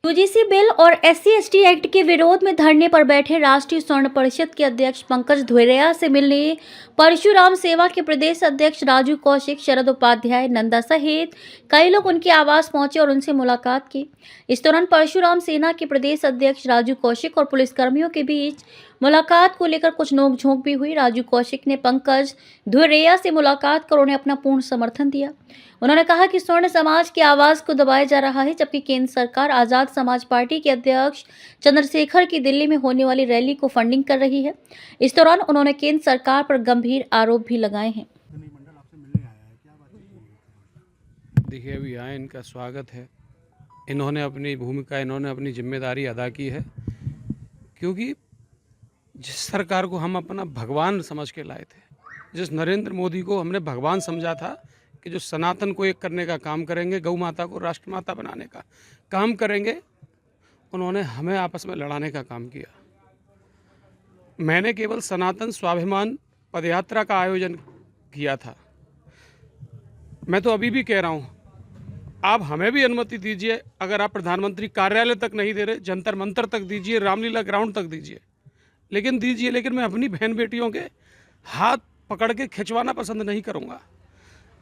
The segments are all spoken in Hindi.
यूजीसी बिल और SC/ST एक्ट के विरोध में धरने पर बैठे राष्ट्रीय स्वर्ण परिषद के अध्यक्ष पंकज धुरेया से मिलने परशुराम सेवा के प्रदेश अध्यक्ष राजू कौशिक, शरद उपाध्याय, नंदा सहित कई लोग उनके आवास पहुंचे और उनसे मुलाकात की। इस दौरान परशुराम सेना के प्रदेश अध्यक्ष राजू कौशिक और पुलिसकर्मियों के बीच मुलाकात को लेकर कुछ नोकझोंक भी हुई। राजू कौशिक ने पंकज धुरेया से मुलाकात कर उन्हें अपना पूर्ण समर्थन दिया। उन्होंने कहा कि स्वर्ण समाज की आवाज को दबाया जा रहा है, जबकि केंद्र सरकार आजाद समाज पार्टी के अध्यक्ष चंद्रशेखर की दिल्ली में होने वाली रैली को फंडिंग कर रही है। इस दौरान उन्होंने केंद्र सरकार पर गंभीर आरोप भी लगाए हैं। देखिए, अभी आए, इनका स्वागत है। इन्होंने अपनी भूमिका, इन्होंने अपनी जिम्मेदारी अदा की है, क्योंकि जिस सरकार को हम अपना भगवान समझ के लाए थे, जिस नरेंद्र मोदी को हमने भगवान समझा था कि जो सनातन को एक करने का काम करेंगे, गौ माता को राष्ट्रमाता बनाने का काम करेंगे, उन्होंने हमें आपस में लड़ाने का काम किया। मैंने केवल सनातन स्वाभिमान पदयात्रा का आयोजन किया था। मैं तो अभी भी कह रहा हूँ, आप हमें भी अनुमति दीजिए। अगर आप प्रधानमंत्री कार्यालय तक नहीं दे रहे, जंतर मंतर तक दीजिए, रामलीला ग्राउंड तक दीजिए, लेकिन दीजिए। लेकिन मैं अपनी बहन बेटियों के हाथ पकड़ के खिंचवाना पसंद नहीं करूँगा।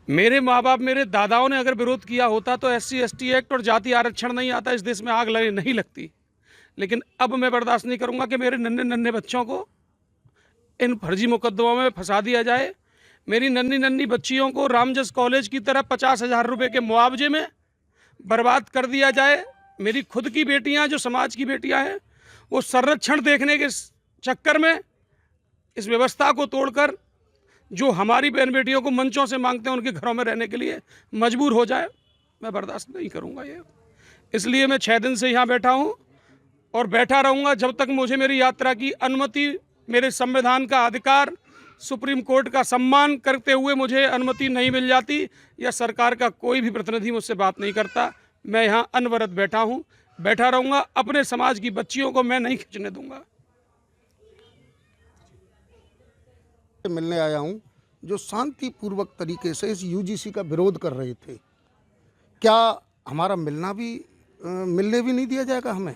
मेरे माँ बाप, मेरे दादाओं ने अगर विरोध किया होता तो SC/ST एक्ट और जाति आरक्षण नहीं आता, इस देश में आग नहीं लगती। लेकिन अब मैं बर्दाश्त नहीं करूँगा कि मेरे नन्हे नन्हे बच्चों को इन फर्जी मुकदमों में फंसा दिया जाए। मेरी नन्ही नन्ही बच्चियों को रामजस कॉलेज की तरह 50,000 रुपये के मुआवजे में बर्बाद कर दिया जाए। मेरी खुद की बेटियां, जो समाज की बेटियां हैं, वो संरक्षण देखने के चक्कर में इस व्यवस्था को तोड़कर जो हमारी बहन बेटियों को मंचों से मांगते हैं उनके घरों में रहने के लिए मजबूर हो जाए। मैं बर्दाश्त नहीं करूंगा ये। इसलिए मैं 6 दिन से यहाँ बैठा हूँ और बैठा रहूँगा जब तक मुझे मेरी यात्रा की अनुमति, मेरे संविधान का अधिकार, सुप्रीम कोर्ट का सम्मान करते हुए मुझे अनुमति नहीं मिल जाती, या सरकार का कोई भी प्रतिनिधि मुझसे बात नहीं करता। मैं यहाँ अनवरत बैठा हूँ, बैठा रहूँगा। अपने समाज की बच्चियों को मैं नहीं खींचने दूंगा। मिलने आया हूं, जो शांतिपूर्वक तरीके से इस यूजीसी का विरोध कर रहे थे। क्या हमारा मिलने भी नहीं दिया जाएगा हमें?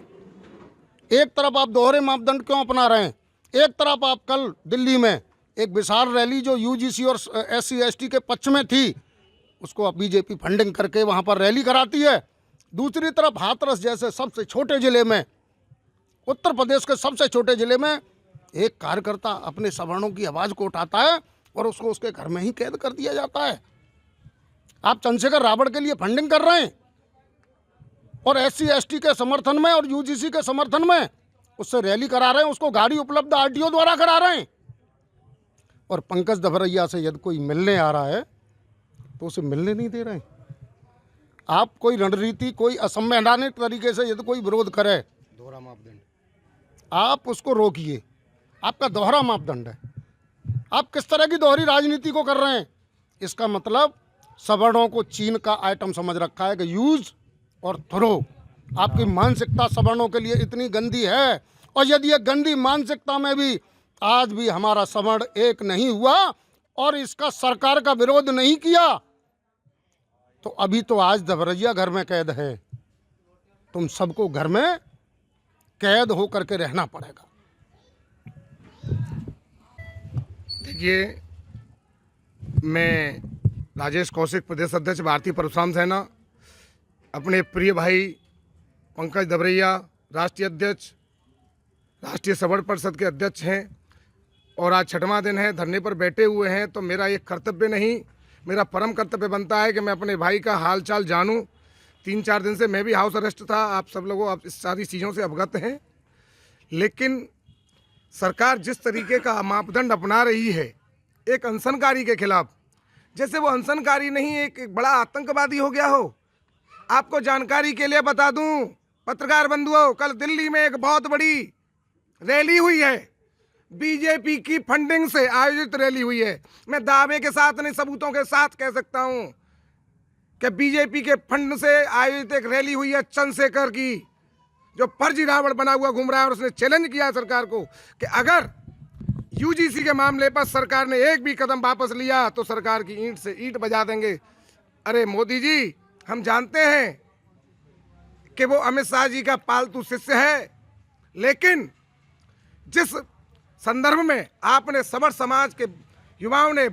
एक तरफ आप दोहरे मापदंड क्यों अपना रहे हैं? एक तरफ आप कल दिल्ली में एक विशाल रैली जो यूजीसी और SC/ST के पक्ष में थी, उसको अब बीजेपी फंडिंग करके वहां पर रैली कराती है। दूसरी तरफ हाथरस जैसे सबसे छोटे जिले में, उत्तर प्रदेश के सबसे छोटे जिले में, एक कार्यकर्ता अपने सवर्णों की आवाज़ को उठाता है और उसको उसके घर में ही कैद कर दिया जाता है। आप चंद्रशेखर रावण के लिए फंडिंग कर रहे हैं और SC/ST के समर्थन में और यूजीसी के समर्थन में उससे रैली करा रहे हैं, उसको गाड़ी उपलब्ध RTO द्वारा करा रहे हैं। और पंकज धुरेया से यदि कोई मिलने आ रहा है तो उसे मिलने नहीं दे रहे हैं। आप कोई रणनीति, कोई असंवैधानिक तरीके से यदि कोई विरोध करे, दोहरा मापदंड, आप उसको रोकिए। आपका दोहरा मापदंड है। आप किस तरह की दोहरी राजनीति को कर रहे हैं? इसका मतलब सवर्णों को चीन का आइटम समझ रखा है कि यूज और थ्रो। आपकी मानसिकता सवर्णों के लिए इतनी गंदी है, और यदि ये गंदी मानसिकता में भी आज भी हमारा सवर्ण एक नहीं हुआ और इसका सरकार का विरोध नहीं किया, तो अभी तो आज धुरेया घर में कैद है। तुम सबको घर में कैद होकर के रहना पड़ेगा। देखिए, मैं राजेश कौशिक, प्रदेश अध्यक्ष भारतीय परशुराम सेना, अपने प्रिय भाई पंकज धुरेया, राष्ट्रीय अध्यक्ष, राष्ट्रीय स्वर्ण परिषद के अध्यक्ष हैं, और आज 6वां दिन है, धरने पर बैठे हुए हैं। तो मेरा एक कर्तव्य नहीं, मेरा परम कर्तव्य बनता है कि मैं अपने भाई का हालचाल जानूं। 3-4 दिन से मैं भी हाउस अरेस्ट था। आप सब लोगों, आप इस सारी चीज़ों से अवगत हैं। लेकिन सरकार जिस तरीके का मापदंड अपना रही है एक अनशनकारी के खिलाफ, जैसे वो अनशनकारी नहीं एक बड़ा आतंकवादी हो गया हो। आपको जानकारी के लिए बता दूं, पत्रकार बंधुओं, कल दिल्ली में एक बहुत बड़ी रैली हुई है, बीजेपी की फंडिंग से आयोजित रैली हुई है। मैं दावे के साथ नहीं, सबूतों के साथ कह सकता हूं कि बीजेपी के फंड से आयोजित एक रैली हुई है चंद्रशेखर की, जो फर्जी रावण बना हुआ घूम रहा है। और उसने चैलेंज किया सरकार को कि अगर यूजीसी के मामले पर सरकार ने एक भी कदम वापस लिया तो सरकार की ईंट से ईंट बजा देंगे। अरे मोदी जी, हम जानते हैं कि वो अमित शाह जी का पालतू शिष्य है, लेकिन जिस संदर्भ में आपने सबर समाज के युवाओं ने,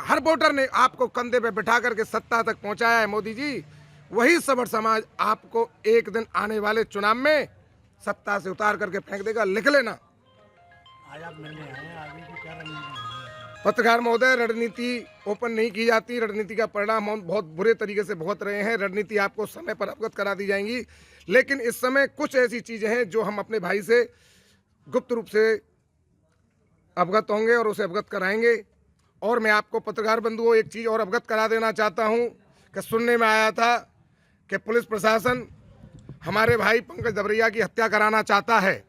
हर वोटर ने आपको कंधे पे बिठा करके सत्ता तक पहुंचाया है मोदी जी, वही सबर समाज आपको एक दिन आने वाले चुनाव में सत्ता से उतार करके फेंक देगा, लिख लेना। पत्रकार महोदय, रणनीति ओपन नहीं की जाती, रणनीति का परिणाम हम बहुत बुरे तरीके से भुगत रहे हैं। रणनीति आपको समय पर अवगत करा दी जाएंगी, लेकिन इस समय कुछ ऐसी चीजें हैं जो हम अपने भाई से गुप्त रूप से अवगत होंगे और उसे अवगत कराएंगे। और मैं आपको पत्रकार बंधुओं एक चीज़ और अवगत करा देना चाहता हूं कि सुनने में आया था कि पुलिस प्रशासन हमारे भाई पंकज दबरैया की हत्या कराना चाहता है।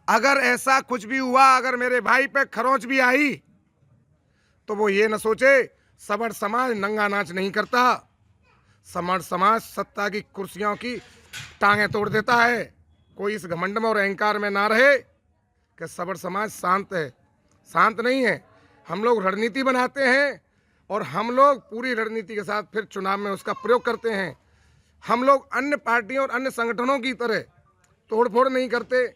अगर ऐसा कुछ भी हुआ, अगर मेरे भाई पे खरोंच भी आई, तो वो ये न सोचे सबर समाज नंगा नाच नहीं करता। सबर समाज सत्ता की कुर्सियों की टांगें तोड़ देता है। कोई इस घमंड में और अहंकार में ना रहे कि सबर समाज शांत है। शांत नहीं है। हम लोग रणनीति बनाते हैं और हम लोग पूरी रणनीति के साथ फिर चुनाव में उसका प्रयोग करते हैं। हम लोग अन्य पार्टियों और अन्य संगठनों की तरह तोड़फोड़ नहीं करते।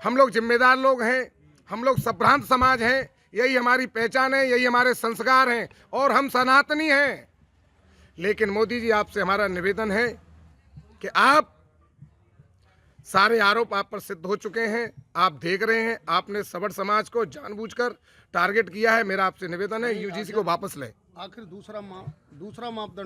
हम लोग जिम्मेदार लोग हैं, हम लोग सभ्रांत समाज हैं, यही हमारी पहचान है, यही हमारे संस्कार हैं और हम सनातनी हैं। लेकिन मोदी जी, आपसे हमारा निवेदन है कि आप सारे आरोप आप पर सिद्ध हो चुके हैं, आप देख रहे हैं, आपने सबर समाज को जानबूझकर टारगेट किया है। मेरा आपसे निवेदन है यूजीसी को वापस लें। आखिर दूसरा मापदंड